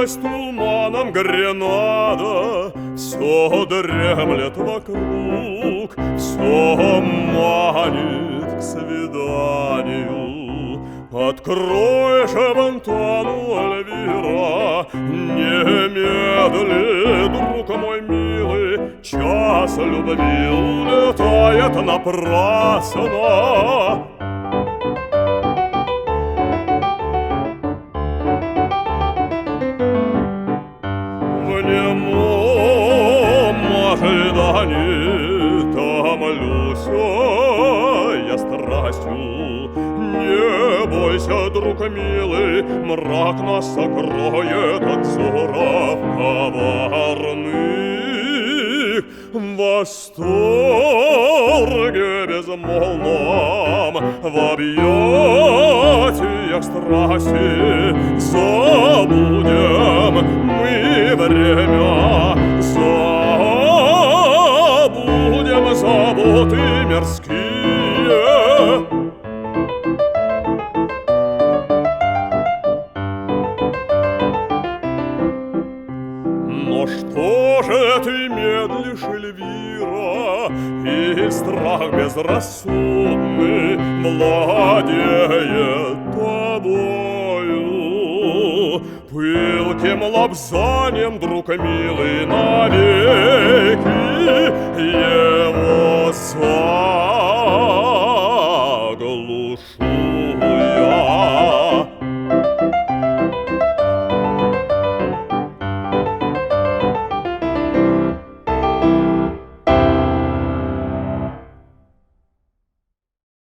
Сквозь туманом Гренада все дремлет вокруг, все манит к свиданию. Открой же Антону, Эльвира, немедли, друг мой милый, час любви улетает напрасно. В немом ожидании томлюсь я страстью. Не бойся, друг милый, мрак нас сокроет от взоров коварных. В восторге безмолвном, в объятиях страсти забудем мы время, забудем заботы мирские. Но что же ты медлишь, Эльвира, и страх безрассудный владеет тобою? Пылким лобзанием, друг милый, навеки